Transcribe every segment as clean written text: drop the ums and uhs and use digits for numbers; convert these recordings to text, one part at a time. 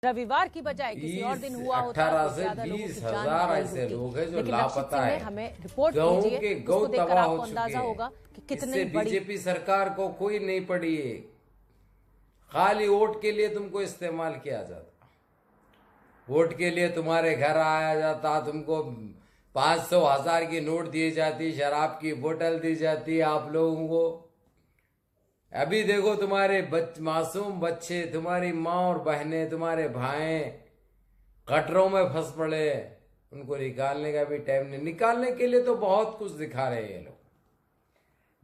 रविवार की बजाय किसी और दिन हुआ होता 18 तो से ज्यादा लोगों की 20 जान हजार गई ऐसे होती। लोग हैं जो लेकिन लापता रक्षित सिंह ने है। हमें रिपोर्ट गाँव कीजिए, के गौ उसको देखकर तबाह हो आपको चुके अंदाजा हैं। होगा कि कितनी इससे बड़ी बीजेपी सरकार को कोई नहीं पड़ी है। खाली वोट के लिए तुमको इस्तेमाल किया जाता, वोट के लिए तुम्हारे घर आया जाता, तुमको 500 1000 की नोट दी जाती, शराब की बोतल दी जाती आप लोगों को। अभी देखो तुम्हारे मासूम बच्चे, तुम्हारी माँ और बहनें, तुम्हारे भाई कटरों में फंस पड़े, उनको निकालने का भी टाइम नहीं। निकालने के लिए तो बहुत कुछ दिखा रहे हैं ये लोग,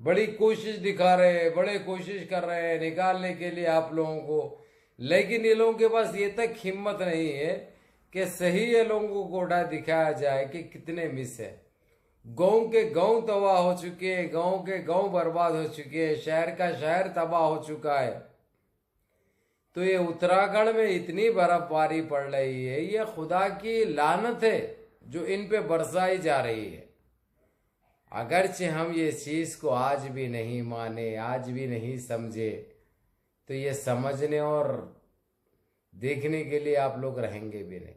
बड़ी कोशिश दिखा रहे हैं, बड़े कोशिश कर रहे हैं निकालने के लिए आप लोगों को। लेकिन ये लोगों के पास ये तक हिम्मत नहीं है कि सही ये लोगों को उठा दिखाया जाए कि कितने मिस है। गांव के गांव तबाह हो चुके हैं, गांव के गांव बर्बाद हो चुके हैं, शहर का शहर तबाह हो चुका है। तो ये उत्तराखंड में इतनी बर्फबारी पड़ रही है, ये खुदा की लानत है जो इन पे बरसाई जा रही है। अगरचे हम ये चीज को आज भी नहीं माने, आज भी नहीं समझे, तो ये समझने और देखने के लिए आप लोग रहेंगे भी नहीं।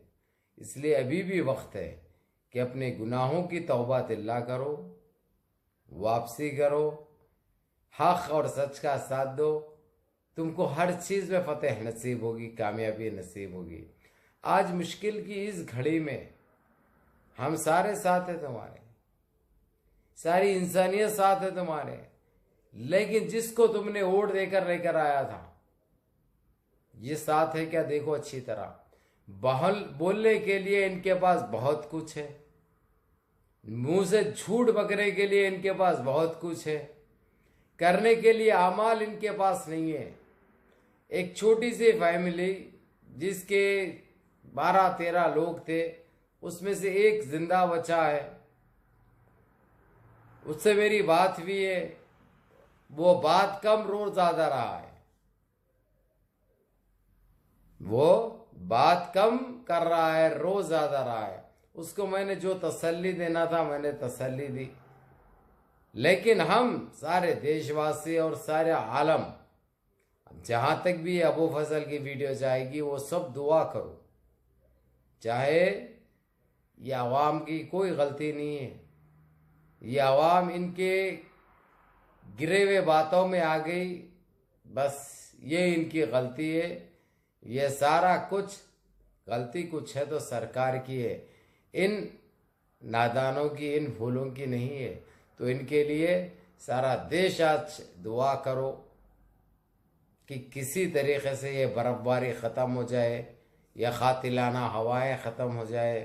इसलिए अभी भी वक्त है कि अपने गुनाहों की तौबा तिल्ला करो, वापसी करो, हक और सच का साथ दो। तुमको हर चीज में फतेह नसीब होगी, कामयाबी नसीब होगी। आज मुश्किल की इस घड़ी में हम सारे साथ हैं तुम्हारे, सारी इंसानियत साथ है तुम्हारे। लेकिन जिसको तुमने वोट देकर लेकर आया था, ये साथ है क्या? देखो अच्छी तरह। बोलने के लिए इनके पास बहुत कुछ है, मुंह से झूठ बकने के लिए इनके पास बहुत कुछ है, करने के लिए अमाल इनके पास नहीं है। एक छोटी सी फैमिली जिसके 12-13 लोग थे, उसमें से एक जिंदा बचा है, उससे मेरी बात हुई है, वो बात कम रोज ज्यादा रहा है, वो बात कम कर रहा है, रोज ज्यादा रहा है। उसको मैंने जो तसल्ली देना था मैंने तसल्ली दी। लेकिन हम सारे देशवासी और सारे आलम, जहां तक भी अबू फजल की वीडियो जाएगी, वो सब दुआ करो। चाहे ये आवाम की कोई गलती नहीं है, ये आवाम इनके गिरे हुए बातों में आ गई, बस ये इनकी गलती है। ये सारा कुछ गलती कुछ है तो सरकार की है, इन नादानों की, इन फूलों की नहीं है। तो इनके लिए सारा देश आज दुआ करो कि किसी तरीके से ये बर्फबारी ख़त्म हो जाए, या कातिलाना हवाएं ख़त्म हो जाए,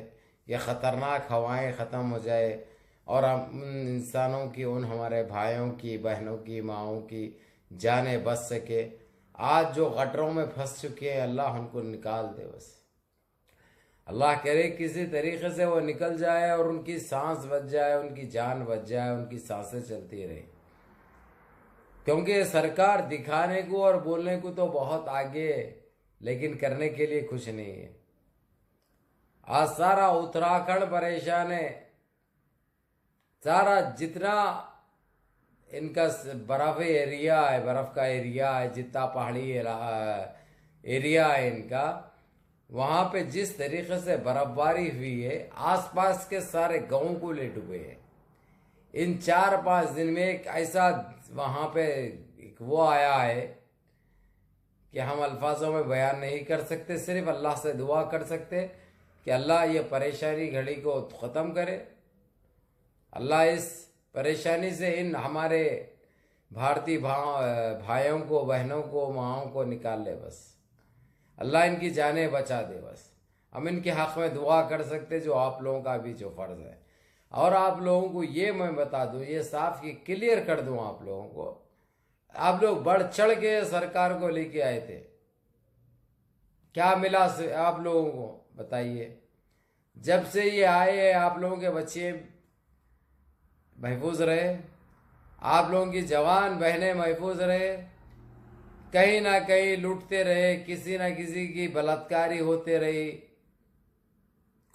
या ख़तरनाक हवाएं ख़त्म हो जाए, और हम उन इंसानों की, उन हमारे भाइयों की, बहनों की, माँओं की जानें बच सके। आज जो गटरों में फंस चुके हैं, अल्लाह उनको निकाल दे। बस अल्लाह करे किसी तरीके से वो निकल जाए और उनकी सांस बच जाए, उनकी जान बच जाए, उनकी सांसें चलती रहे। क्योंकि सरकार दिखाने को और बोलने को तो बहुत आगे है, लेकिन करने के लिए कुछ नहीं है। आज सारा उत्तराखंड परेशान है, सारा जितना इनका बर्फ एरिया है, बर्फ का एरिया है, जितना पहाड़ी एरिया है इनका, वहां पे जिस तरीके से बर्फबारी हुई है, आसपास के सारे गांव को ले डूबे हैं। इन 4-5 दिन में एक ऐसा वहां पे एक वो आया है कि हम अल्फाजों में बयान नहीं कर सकते, सिर्फ अल्लाह से दुआ कर सकते कि अल्लाह ये परेशानी घड़ी को ख़त्म करे। अल्लाह इस परेशानी से इन हमारे भारतीय भाइयों को, बहनों को, माँओं को निकाल ले। बस अल्लाह इनकी जानें बचा दे। बस हम इनके हक़ में दुआ कर सकते, जो आप लोगों का भी जो फ़र्ज़ है। और आप लोगों को ये मैं बता दूं, ये साफ की क्लियर कर दूं आप लोगों को, आप लोग बढ़ चढ़ के सरकार को लेके आए थे, क्या मिला आप लोगों को बताइए? जब से ये आए हैं, आप लोगों के बच्चे महफूज रहे, आप लोगों की जवान बहनें महफूज रहे, कहीं ना कहीं लूटते रहे, किसी ना किसी की बलात्कारी होते रही,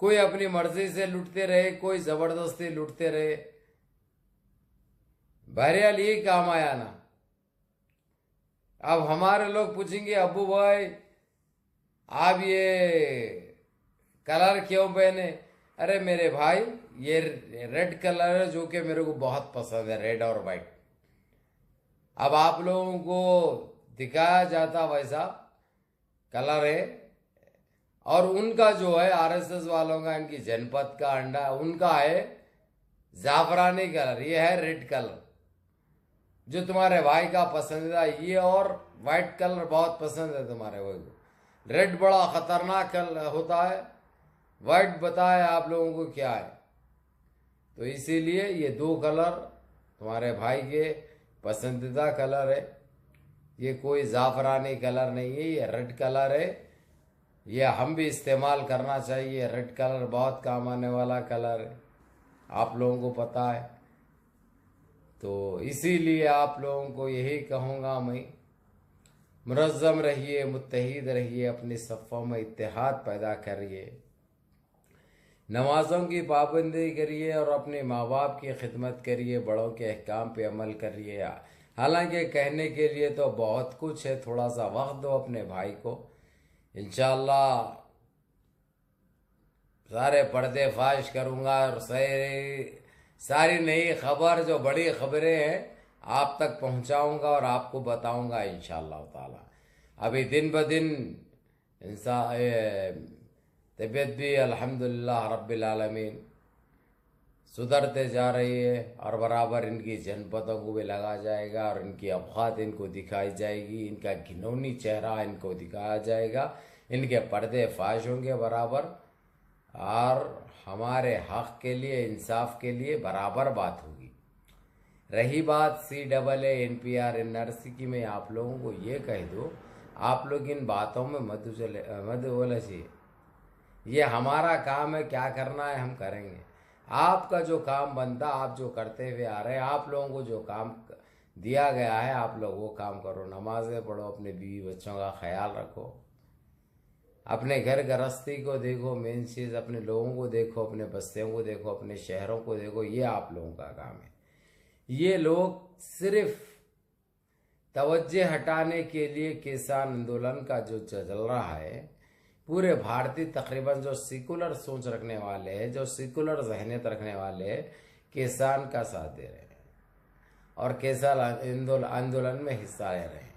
कोई अपनी मर्जी से लूटते रहे, कोई जबरदस्ती लूटते रहे। बहरहाल ये काम आया ना। अब हमारे लोग पूछेंगे, अब्बू भाई आप ये कलर क्यों पहने? अरे मेरे भाई, ये रेड कलर है जो कि मेरे को बहुत पसंद है, रेड और वाइट। अब आप लोगों को दिखाया जाता वैसा कलर है। और उनका जो है आरएसएस वालों का, इनकी जनपद का अंडा, उनका है जाफरानी कलर, ये है रेड कलर जो तुम्हारे भाई का पसंदीदा। ये और वाइट कलर बहुत पसंद है तुम्हारे भाई को। रेड बड़ा खतरनाक कलर होता है, वाइट बताए आप लोगों को क्या है। तो इसीलिए ये दो कलर तुम्हारे भाई के पसंदीदा कलर है। ये कोई जाफरानी कलर नहीं है, ये रेड कलर है। ये हम भी इस्तेमाल करना चाहिए। रेड कलर बहुत काम आने वाला कलर है, आप लोगों को पता है। तो इसीलिए आप लोगों को यही कहूँगा मैं, मुनज़्ज़म रहिए, मुत्तहिद रहिए, अपनी सफ़ों में इत्तेहाद पैदा करिए, नमाज़ों की पाबंदी करिए और अपने माँ बाप की खिदमत करिए, बड़ों के अहकाम पे अमल करिए। हालांकि कहने के लिए तो बहुत कुछ है, थोड़ा सा वक्त दो अपने भाई को। इंशाअल्लाह सारे पर्दे फाश करूँगा और सारी नई खबर, जो बड़ी खबरें हैं, आप तक पहुँचाऊँगा और आपको बताऊँगा इंशाअल्लाह ताला। अभी दिन ब दिन तबीयत भी अल्हम्दुलिल्लाह रब्बिल आलमीन सुधरते जा रही है और बराबर इनकी जनपदों को भी लगा जाएगा और इनकी औकात इनको दिखाई जाएगी, इनका घिनौनी चेहरा इनको दिखाया जाएगा, इनके पर्दे फाश होंगे बराबर। और हमारे हक के लिए, इंसाफ के लिए बराबर बात होगी। रही बात CAA NPR NRC की, मैं आप लोगों को ये कह दूँ, आप लोग इन बातों में मत बोले चाहिए। ये हमारा काम है, क्या करना है हम करेंगे। आपका जो काम बनता, आप जो करते हुए आ रहे हैं, आप लोगों को जो काम दिया गया है, आप लोग वो काम करो। नमाज़ें पढ़ो, अपने बीवी बच्चों का ख्याल रखो, अपने घर गृहस्थी को देखो, मेन चीज़ अपने लोगों को देखो, अपने बस्तियों को देखो, अपने शहरों को देखो। ये आप लोगों का काम है। ये लोग सिर्फ तवज्जो हटाने के लिए किसान आंदोलन का जो चल रहा है, पूरे भारतीय तकरीबन जो सेकुलर सोच रखने वाले हैं, जो सेकुलर जहनियत रखने वाले हैं, किसान का साथ दे रहे हैं और किसान आंदोलन में हिस्सा ले रहे हैं।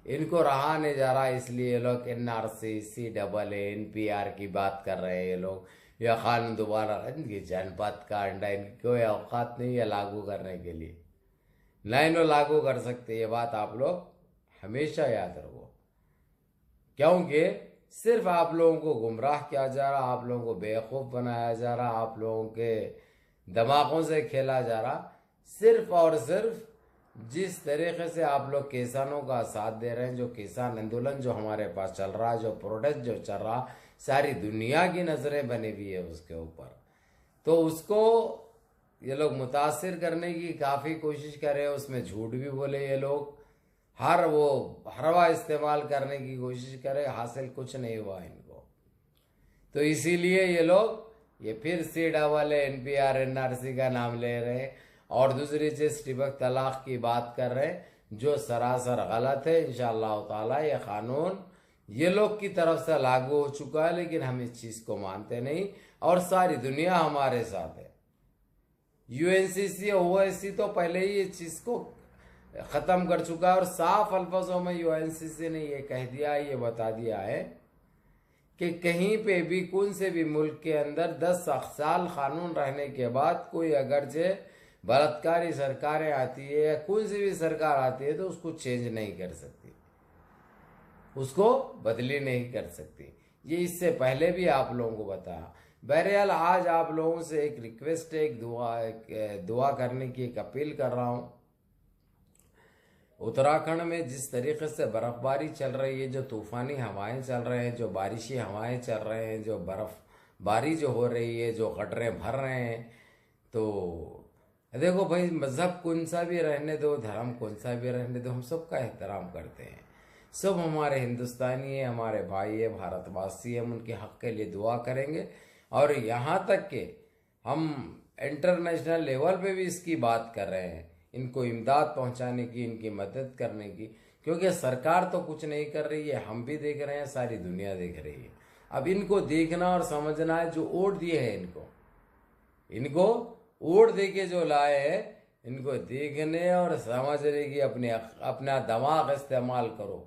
इनको रहा नहीं जा रहा, इसलिए ये लोग NRC CAA NPR की बात कर रहे हैं। ये लोग यह कानून दोबारा, इनकी जनपद का अंडा, इनकी कोई औकात नहीं है लागू करने के लिए, ना इन्हों लागू कर सकते। ये बात आप लोग हमेशा याद रखो, क्योंकि सिर्फ आप लोगों को गुमराह किया जा रहा, आप लोगों को बेवकूफ़ बनाया जा रहा, आप लोगों के दिमागों से खेला जा रहा। सिर्फ और सिर्फ जिस तरीके से आप लोग किसानों का साथ दे रहे हैं, जो किसान आंदोलन जो हमारे पास चल रहा है, जो प्रोटेस्ट जो चल रहा, सारी दुनिया की नज़रें बनी हुई है उसके ऊपर। तो उसको ये लोग मुतासिर करने की काफ़ी कोशिश कर रहे हैं, उसमें झूठ भी बोले ये लोग, हरवा इस्तेमाल करने की कोशिश करे, हासिल कुछ नहीं हुआ इनको। तो इसीलिए ये लोग ये फिर CAA NPR NRC का नाम ले रहे हैं और दूसरी चीज़ तिबक तलाक की बात कर रहे हैं, जो सरासर गलत है। इंशाअल्लाह ताला ये कानून ये लोग की तरफ से लागू हो चुका है, लेकिन हम इस चीज़ को मानते नहीं और सारी दुनिया हमारे साथ है। UNCC OIC तो पहले ही इस चीज़ को ख़त्म कर चुका है और साफ अल्फाजों में UNCC ने ये कह दिया है, ये बता दिया है कि कहीं पे भी, कौन से भी मुल्क के अंदर 10 साल कानून रहने के बाद कोई अगरचे बलात्कारी सरकारें आती है या कौन सी भी सरकार आती है, तो उसको चेंज नहीं कर सकती, उसको बदली नहीं कर सकती। ये इससे पहले भी आप लोगों को बताया। बहरहाल आज आप लोगों से एक रिक्वेस्ट है, एक दुआ करने की एक अपील कर रहा हूँ। उत्तराखंड में जिस तरीके से बर्फबारी चल रही है, जो तूफ़ानी हवाएं चल रहे हैं, जो बारिशी हवाएं चल रहे हैं, जो बर्फबारी जो हो रही है, जो गड्ढे भर रहे हैं, तो देखो भाई, मज़हब कौन सा भी रहने दो, धर्म कौन सा भी रहने दो, हम सबका एहतराम करते हैं। सब हमारे हिंदुस्तानी है, हमारे भाई है, भारतवासी है, हम उनके हक़ के लिए दुआ करेंगे। और यहाँ तक कि हम इंटरनेशनल लेवल पे भी इसकी बात कर रहे हैं, इनको इमदाद पहुँचाने की, इनकी मदद करने की, क्योंकि सरकार तो कुछ नहीं कर रही है, हम भी देख रहे हैं, सारी दुनिया देख रही है। अब इनको देखना और समझना है, जो वोट दिए हैं इनको वोट दे के जो लाए हैं, इनको देखने और समझने की अपना दिमाग इस्तेमाल करो।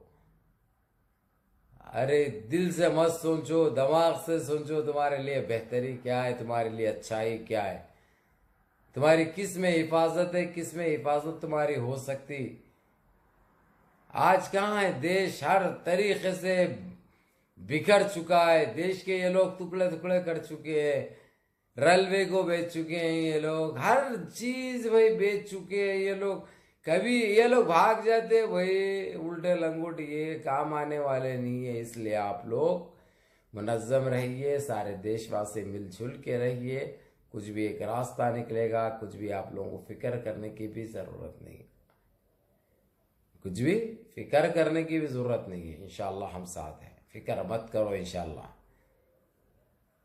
अरे दिल से मत सोचो, दिमाग से सोचो, तुम्हारे लिए बेहतरी क्या है, तुम्हारे लिए अच्छाई क्या है, तुम्हारी किस में हिफाजत है, किस में हिफाजत तुम्हारी हो सकती। आज कहाँ है देश, हर तरीके से बिखर चुका है। देश के ये लोग टुकड़े टुकड़े कर चुके हैं, रेलवे को बेच चुके हैं ये लोग, हर चीज भाई बेच चुके हैं ये लोग। कभी ये लोग भाग जाते भाई, उल्टे लंगोट ये काम आने वाले नहीं है। इसलिए आप लोग मुनज़्ज़म रहिए, सारे देशवासी मिलजुल के रहिए, कुछ भी एक रास्ता निकलेगा। कुछ भी आप लोगों को फिक्र करने की भी ज़रूरत नहीं, कुछ भी फिक्र करने की भी ज़रूरत नहीं है। इंशाअल्लाह हम साथ हैं, फिक्र मत करो। इंशाअल्लाह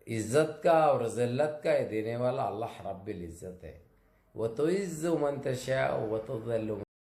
इज़्ज़त का और ज़िल्लत का ये देने वाला अल्लाह रब्बिल इज़्ज़त है। व तो इज़्ज़ु मन तशा व तुज़िल्लु